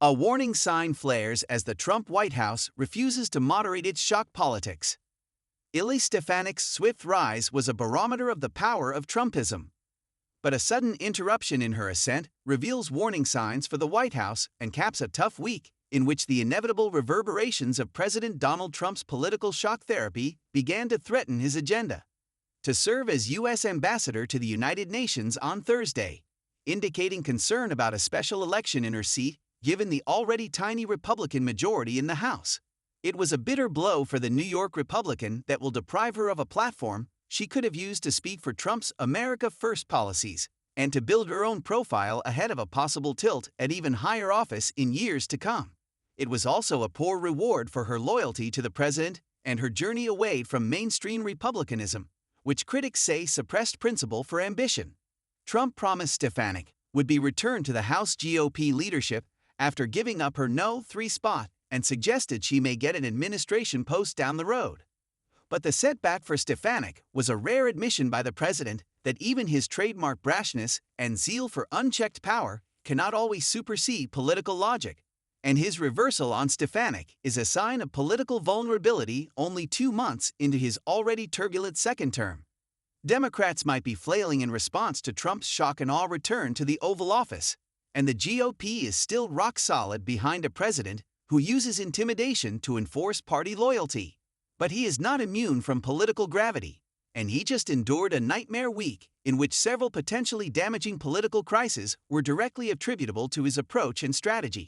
A warning sign flares as the Trump White House refuses to moderate its shock politics. Elise Stefanik's swift rise was a barometer of the power of Trumpism. But a sudden interruption in her ascent reveals warning signs for the White House and caps a tough week in which the inevitable reverberations of President Donald Trump's political shock therapy began to threaten his agenda. To serve as U.S. ambassador to the United Nations on Thursday, indicating concern about a special election in her seat given the already tiny Republican majority in the House. It was a bitter blow for the New York Republican that will deprive her of a platform she could have used to speak for Trump's America First policies and to build her own profile ahead of a possible tilt at even higher office in years to come. It was also a poor reward for her loyalty to the president and her journey away from mainstream Republicanism, which critics say suppressed principle for ambition. Trump promised Stefanik would be returned to the House GOP leadership after giving up her No. 3 spot and suggested she may get an administration post down the road. But the setback for Stefanik was a rare admission by the president that even his trademark brashness and zeal for unchecked power cannot always supersede political logic. And his reversal on Stefanik is a sign of political vulnerability only 2 months into his already turbulent second term. Democrats might be flailing in response to Trump's shock and awe return to the Oval Office, and the GOP is still rock solid behind a president who uses intimidation to enforce party loyalty. But he is not immune from political gravity, and he just endured a nightmare week in which several potentially damaging political crises were directly attributable to his approach and strategy.